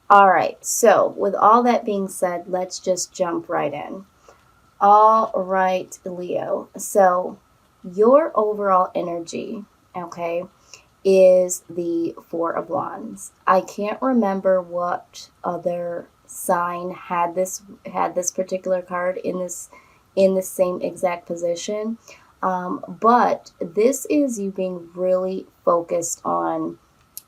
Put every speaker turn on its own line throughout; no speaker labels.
All right, so with all that being said, let's just jump right in. All right, Leo. So, your overall energy, okay, is the Four of Wands. I can't remember what other sign had this particular card in the same exact position. But this is you being really focused on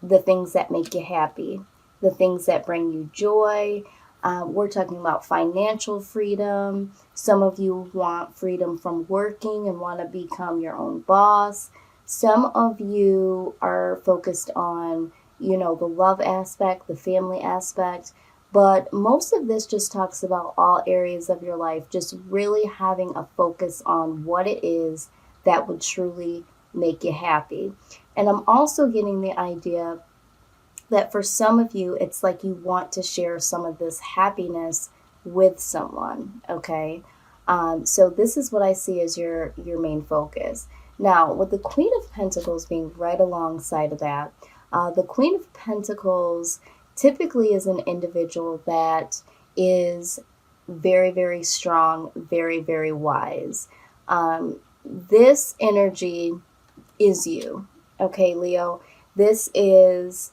the things that make you happy, the things that bring you joy. We're talking about financial freedom. Some of you want freedom from working and want to become your own boss. Some of you are focused on, the love aspect, the family aspect. But most of this just talks about all areas of your life, just really having a focus on what it is that would truly make you happy. And I'm also getting the idea that for some of you, it's like you want to share some of this happiness with someone, okay? So this is what I see as your main focus. Now, with the Queen of Pentacles being right alongside of that, the Queen of Pentacles typically is an individual that is very, very strong, very, very wise. This energy is you, okay, Leo? This is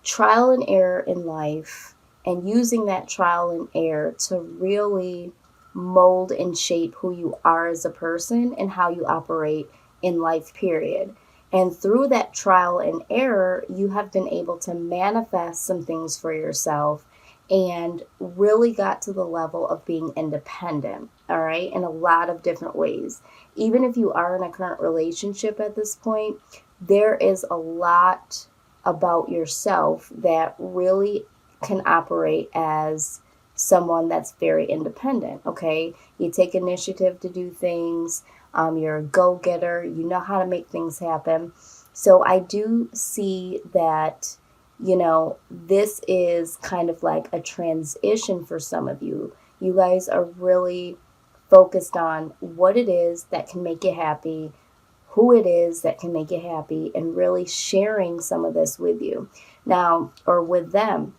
trial and error in life and using that trial and error to really mold and shape who you are as a person and how you operate in life, period. And through that trial and error, you have been able to manifest some things for yourself and really got to the level of being independent, all right, in a lot of different ways. Even if you are in a current relationship at this point, there is a lot about yourself that really can operate as someone that's very independent, okay? You take initiative to do things, you're a go getter, you know how to make things happen. So I do see that, this is kind of like a transition for some of you. You guys are really focused on what it is that can make you happy, who it is that can make you happy, and really sharing some of this with you now or with them.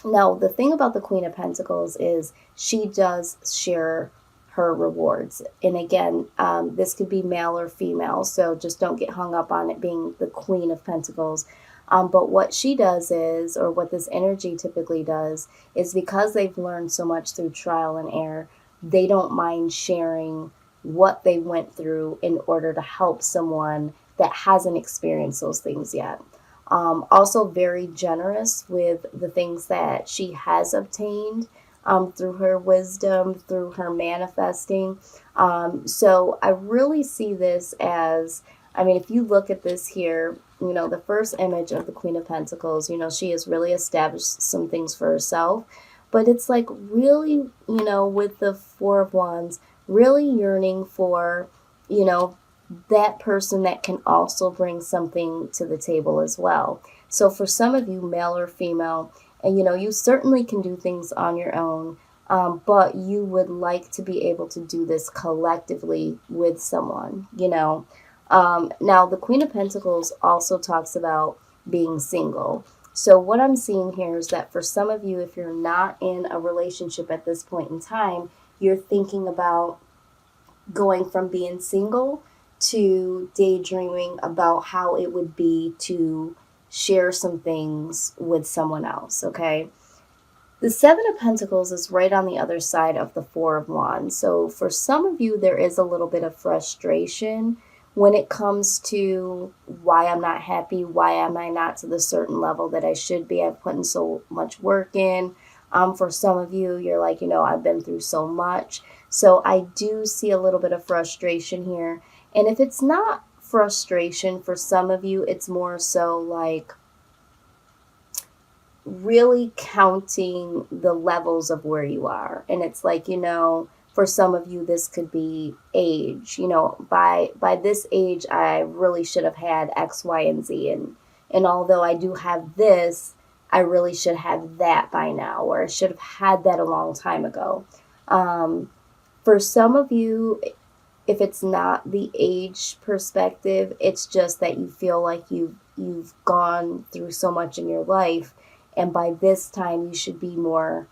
Now, the thing about the Queen of Pentacles is she does share her rewards. And again, this could be male or female, so just don't get hung up on it being the Queen of Pentacles. But what she does is, or what this energy typically does, is because they've learned so much through trial and error, they don't mind sharing what they went through in order to help someone that hasn't experienced those things yet. Also, very generous with the things that she has obtained through her wisdom, through her manifesting. So I really see this as, I mean, if you look at this here, the first image of the Queen of Pentacles, she has really established some things for herself. But it's like really, with the Four of Wands, really yearning for, you know, that person that can also bring something to the table as well. So for some of you, male or female, and you certainly can do things on your own, but you would like to be able to do this collectively with someone. Now, the Queen of Pentacles also talks about being single. So what I'm seeing here is that for some of you, if you're not in a relationship at this point in time, you're thinking about going from being single to daydreaming about how it would be to share some things with someone else, okay? The Seven of Pentacles is right on the other side of the Four of Wands. So for some of you, there is a little bit of frustration when it comes to why I'm not happy, why am I not to the certain level that I should be. I've put in so much work in. For some of you, you're like, I've been through so much. So I do see a little bit of frustration here. And if it's not frustration for some of you, it's more so like really counting the levels of where you are. And it's like, for some of you, this could be age. By this age, I really should have had X, Y, and Z. And although I do have this, I really should have that by now, or I should have had that a long time ago. For some of you, if it's not the age perspective, it's just that you feel like you've gone through so much in your life and by this time you should be more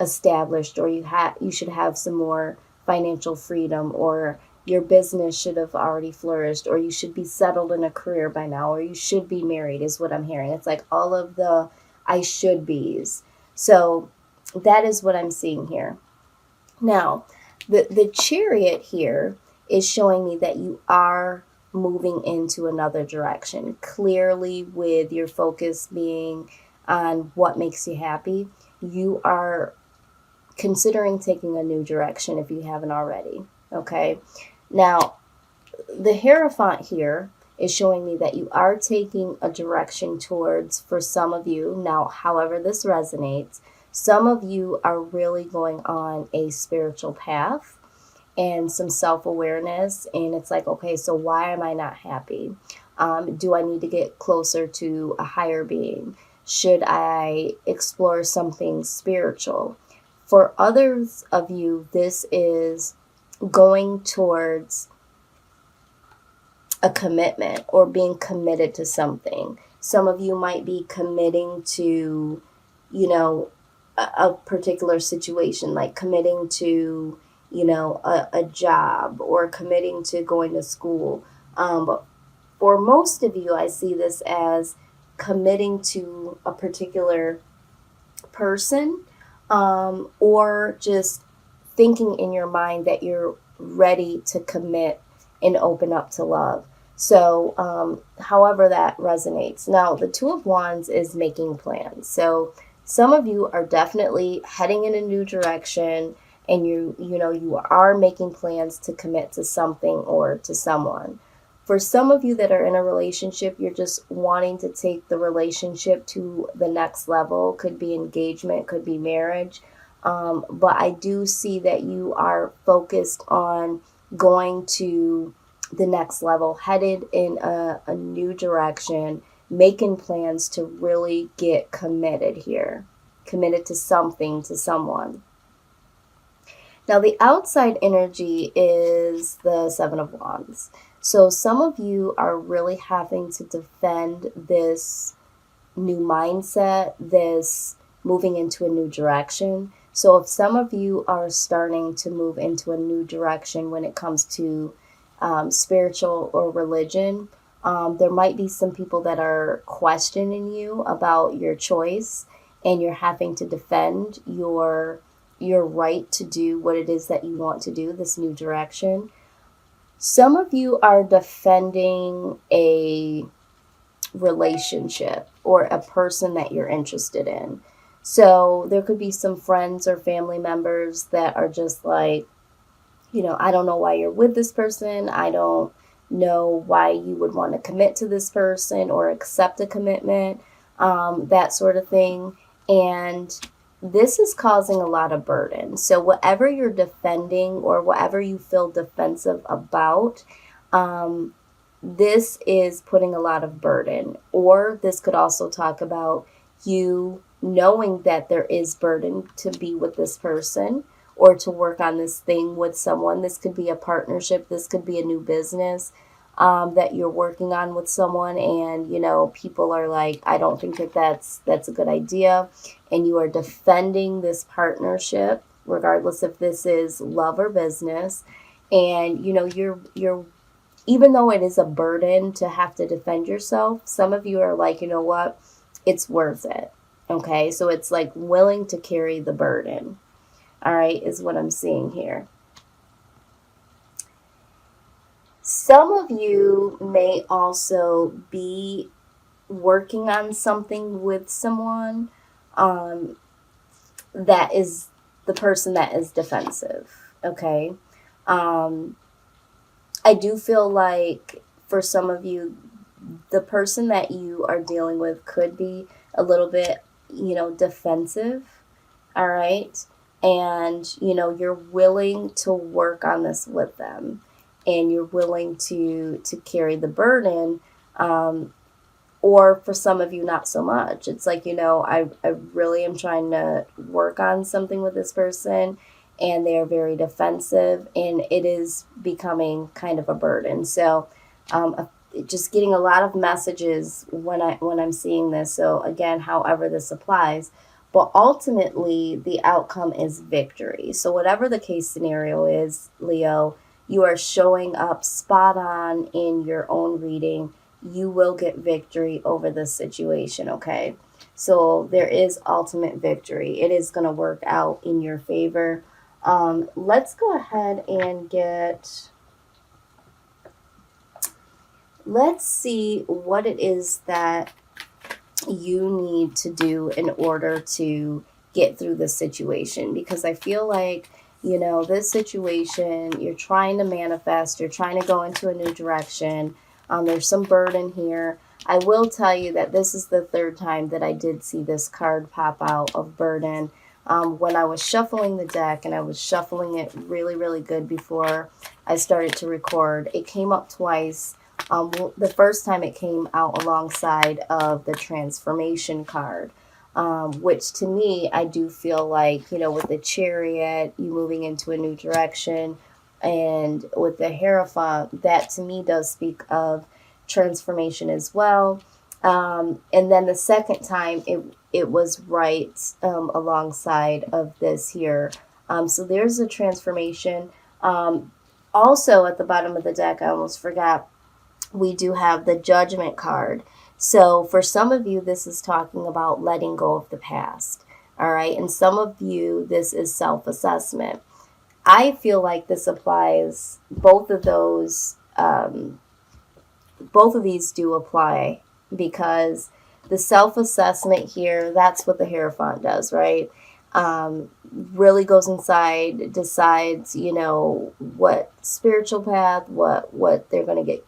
established, or you should have some more financial freedom, or your business should have already flourished, or you should be settled in a career by now, or you should be married, is what I'm hearing. It's like all of the I should be's. So that is what I'm seeing here. Now, the chariot here is showing me that you are moving into another direction, clearly with your focus being on what makes you happy. You are considering taking a new direction if you haven't already. Okay. Now, the Hierophant here is showing me that you are taking a direction towards, for some of you, now, however this resonates, some of you are really going on a spiritual path and some self-awareness. And it's like, okay, so why am I not happy? Do I need to get closer to a higher being? Should I explore something spiritual? For others of you, this is going towards a commitment or being committed to something. Some of you might be committing to, a particular situation, like committing to, a job, or committing to going to school. But for most of you, I see this as committing to a particular person, or just thinking in your mind that you're ready to commit and open up to love. So, however that resonates. Now, the Two of Wands is making plans. So some of you are definitely heading in a new direction, and you are making plans to commit to something or to someone. For some of you that are in a relationship, you're just wanting to take the relationship to the next level. Could be engagement, could be marriage. But I do see that you are focused on going to the next level, headed in a new direction, making plans to really get committed here, committed to something, to someone. Now, the outside energy is the Seven of Wands. So some of you are really having to defend this new mindset, this moving into a new direction. So if some of you are starting to move into a new direction when it comes to spiritual or religion, there might be some people that are questioning you about your choice, and you're having to defend your right to do what it is that you want to do, this new direction. Some of you are defending a relationship or a person that you're interested in. So there could be some friends or family members that are just like, I don't know why you're with this person. I don't know why you would want to commit to this person or accept a commitment, that sort of thing. And this is causing a lot of burden. So whatever you're defending or whatever you feel defensive about, this is putting a lot of burden. Or this could also talk about you knowing that there is burden to be with this person or to work on this thing with someone. This could be a partnership. This could be a new business that you're working on with someone, and people are like, I don't think that's a good idea, and you are defending this partnership regardless if this is love or business. And you're even though it is a burden to have to defend yourself, some of you are like, what, it's worth it. Okay, so it's like willing to carry the burden, all right, is what I'm seeing here. Some of you may also be working on something with someone that is the person that is defensive, okay? I do feel like for some of you, the person that you are dealing with could be a little bit, defensive, all right? And, you're willing to work on this with them, and you're willing to carry the burden, or for some of you, not so much. It's like, I really am trying to work on something with this person, and they are very defensive, and it is becoming kind of a burden. So just getting a lot of messages when I'm seeing this. So again, however this applies, but ultimately the outcome is victory. So whatever the case scenario is, Leo, you are showing up spot on in your own reading. You will get victory over this situation, okay? So there is ultimate victory. It is going to work out in your favor. Let's go ahead and let's see what it is that you need to do in order to get through this situation, because I feel like, this situation, you're trying to manifest, you're trying to go into a new direction. There's some burden here. I will tell you that this is the third time that I did see this card pop out of burden. When I was shuffling the deck, and I was shuffling it really, really good before I started to record, it came up twice. The first time it came out alongside of the transformation card, which to me, I do feel like, with the Chariot, you moving into a new direction, and with the Hierophant, that to me does speak of transformation as well. And then the second time, it was right alongside of this here. So there's a transformation. Also at the bottom of the deck, I almost forgot, we do have the Judgment card. So for some of you, this is talking about letting go of the past. All right. And some of you, this is self-assessment. I feel like this applies, both of these do apply, because the self-assessment here, that's what the Hierophant does, right? Really goes inside, decides, what spiritual path, what they're going to get,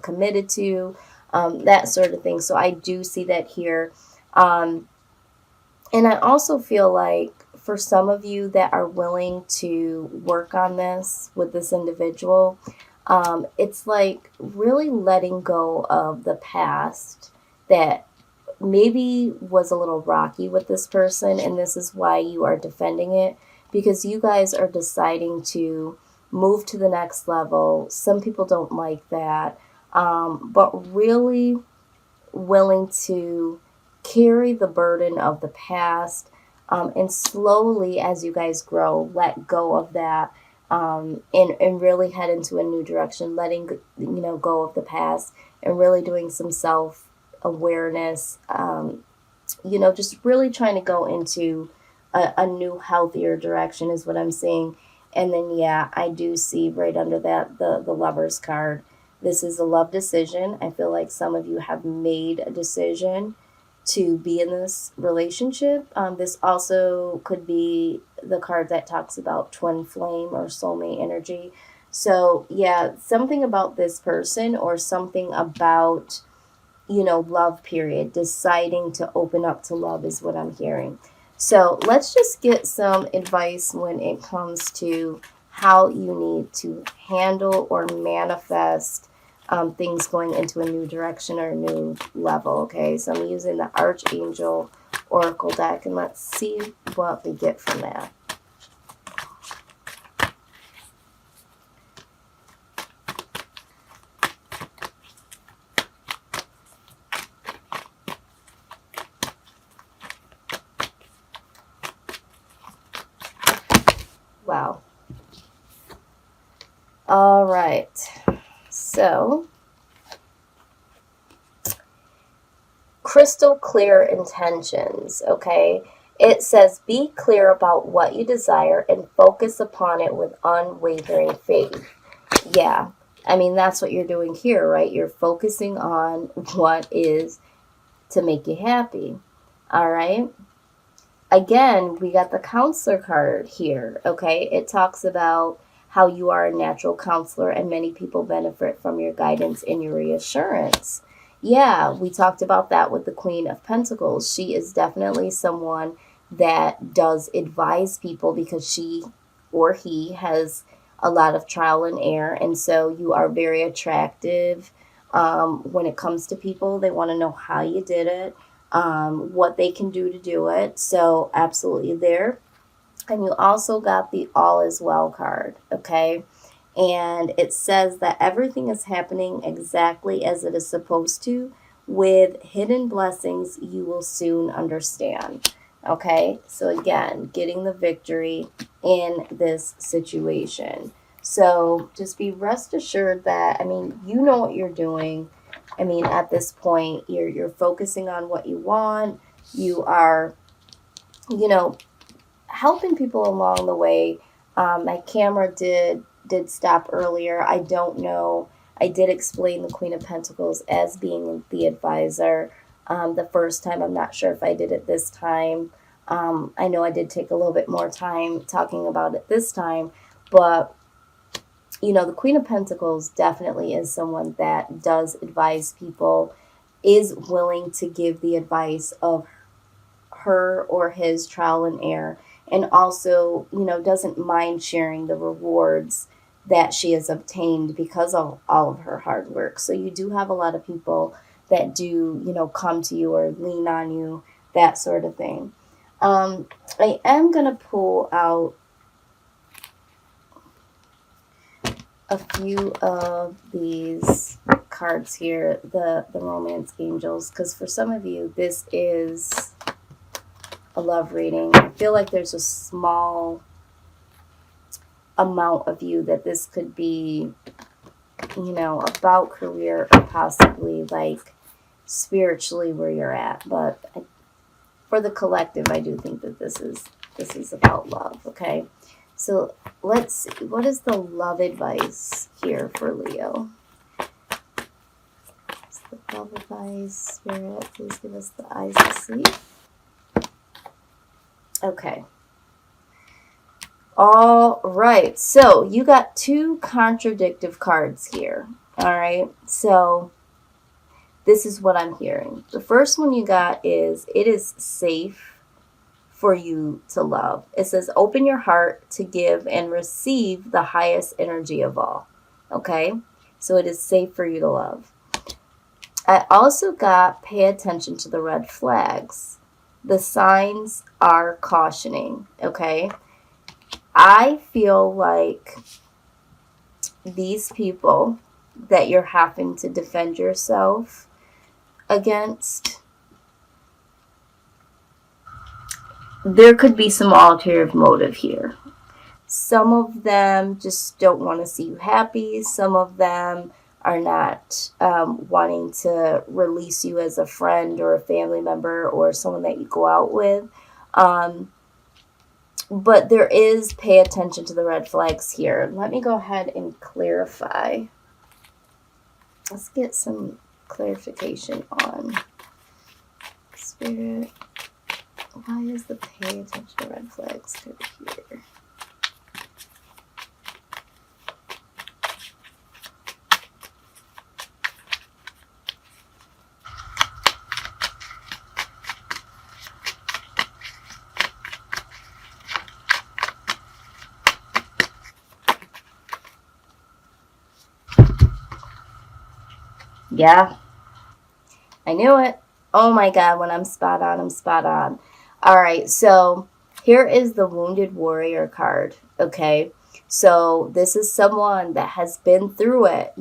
committed to, that sort of thing. So I do see that here. And I also feel like for some of you that are willing to work on this with this individual, it's like really letting go of the past that maybe was a little rocky with this person, and this is why you are defending it, because you guys are deciding to move to the next level. Some people don't like that, but really willing to carry the burden of the past, and slowly, as you guys grow, let go of that, and really head into a new direction, letting go of the past, and really doing some self-awareness, just really trying to go into a new, healthier direction is what I'm seeing. And then, yeah, I do see right under that the Lover's card. This is a love decision. I feel like some of you have made a decision to be in this relationship. This also could be the card that talks about twin flame or soulmate energy. So, yeah, something about this person, or something about, love period, deciding to open up to love is what I'm hearing. So let's just get some advice when it comes to how you need to handle or manifest things going into a new direction or a new level. Okay, so I'm using the Archangel Oracle deck, and let's see what we get from that. Wow. All right. So, crystal clear intentions, okay? It says, be clear about what you desire and focus upon it with unwavering faith. Yeah, I mean, that's what you're doing here, right? You're focusing on what is to make you happy, all right? Again, we got the counselor card here, okay? It talks about how you are a natural counselor and many people benefit from your guidance and your reassurance. Yeah, we talked about that with the Queen of Pentacles. She is definitely someone that does advise people, because she or he has a lot of trial and error. And so you are very attractive when it comes to people. They want to know how you did it, what they can do to do it. So absolutely there. And you also got the All Is Well card, okay? And it says that everything is happening exactly as it is supposed to. With hidden blessings, you will soon understand. Okay, so again, getting the victory in this situation. So just be rest assured that, I mean, you know what you're doing. I mean, at this point, you're focusing on what you want. You are, you know, helping people along the way. My camera did stop earlier. I don't know. I did explain the Queen of Pentacles as being the advisor the first time. I'm not sure if I did it this time. I know I did take a little bit more time talking about it this time, but the Queen of Pentacles definitely is someone that does advise people, is willing to give the advice of her or his trial and error, and also, doesn't mind sharing the rewards that she has obtained because of all of her hard work. So you do have a lot of people that do, come to you or lean on you, that sort of thing. I am going to pull out a few of these cards here, the Romance Angels, because for some of you, this is a love reading. I feel like there's a small amount of you that this could be, about career or possibly like spiritually where you're at. But for the collective, I do think that this is about love. Okay, so let's see, what is the love advice here for Leo? What's the love advice, Spirit? Please give us the eyes to see. Okay. All right. So you got two contradictive cards here. All right. So this is what I'm hearing. The first one you got is, it is safe for you to love. It says, open your heart to give and receive the highest energy of all. Okay. So it is safe for you to love. I also got, pay attention to the red flags. The signs are cautioning. Okay. I feel like these people that you're having to defend yourself against, there could be some ulterior motive here. Some of them just don't want to see you happy. Some of them are not wanting to release you as a friend or a family member or someone that you go out with. But there is, pay attention to the red flags here. Let me go ahead and clarify. Let's get some clarification on Spirit. Why is the pay attention to red flags here? Yeah, I knew it. Oh my God, when I'm spot on, I'm spot on. All right, so here is the Wounded Warrior card, okay? So this is someone that has been through it,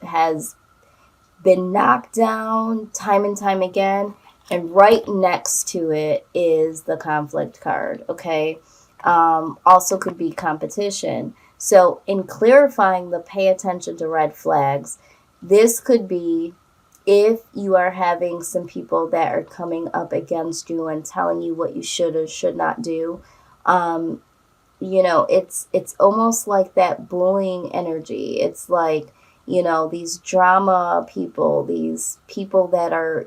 has been knocked down time and time again. And right next to it is the Conflict card, okay? Also could be competition. So in clarifying the pay attention to red flags, this could be if you are having some people that are coming up against you and telling you what you should or should not do. It's almost like that bullying energy. It's like, these drama people, these people that are,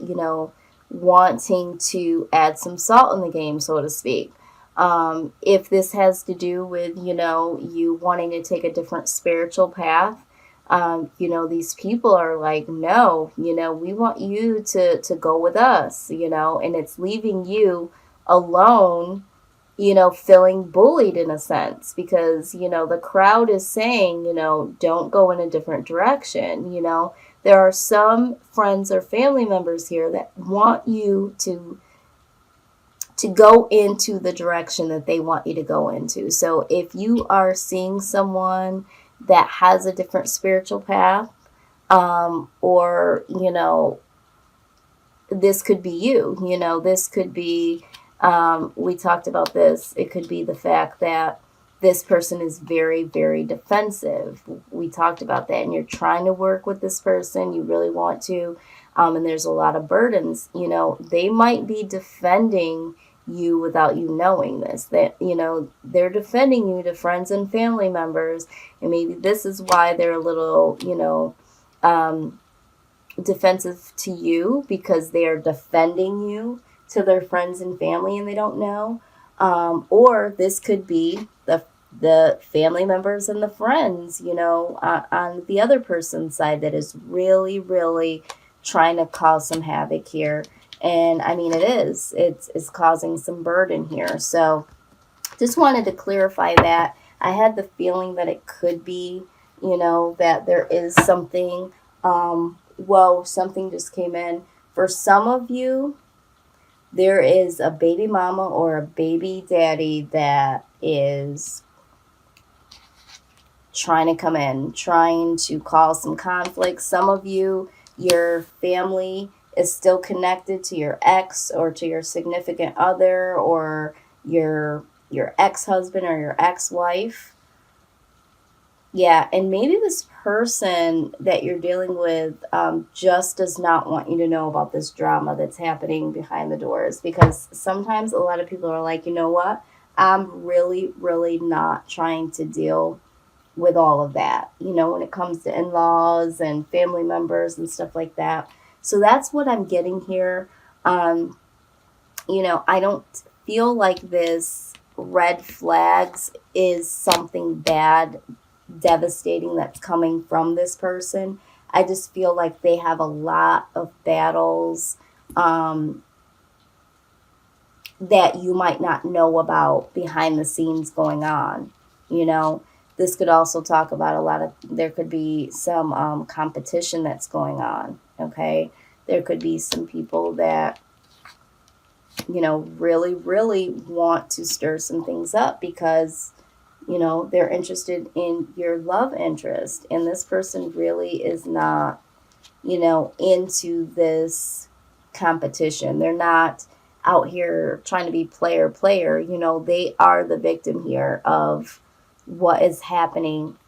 wanting to add some salt in the game, so to speak. If this has to do with, you wanting to take a different spiritual path, these people are like, no, we want you to go with us, and it's leaving you alone, feeling bullied in a sense because, the crowd is saying, don't go in a different direction. There are some friends or family members here that want you to go into the direction that they want you to go into. So if you are seeing someone that has a different spiritual path, or, this could be you, this could be, we talked about this, it could be the fact that this person is very, very defensive. We talked about that, and you're trying to work with this person, you really want to, and there's a lot of burdens. They might be defending you without you knowing this, that, they're defending you to friends and family members, and maybe this is why they're a little, defensive to you, because they are defending you to their friends and family and they don't know. Or this could be the family members and the friends, on the other person's side, that is really, really trying to cause some havoc here. And I mean, it's causing some burden here. So just wanted to clarify that. I had the feeling that it could be, that there is something. Whoa, something just came in. For some of you, there is a baby mama or a baby daddy that is trying to come in, trying to cause some conflict. Some of you, your family is still connected to your ex or to your significant other, or your ex-husband or your ex-wife. Yeah, and maybe this person that you're dealing with, just does not want you to know about this drama that's happening behind the doors. Because sometimes a lot of people are like, you know what? I'm really, really not trying to deal with all of that, when it comes to in-laws and family members and stuff like that. So that's what I'm getting here. I don't feel like this red flags is something bad, devastating that's coming from this person. I just feel like they have a lot of battles, that you might not know about behind the scenes going on. This could also talk about there could be some competition that's going on. Okay. There could be some people that, really, really want to stir some things up because, they're interested in your love interest. And this person really is not, into this competition. They're not out here trying to be player. They are the victim here of what is happening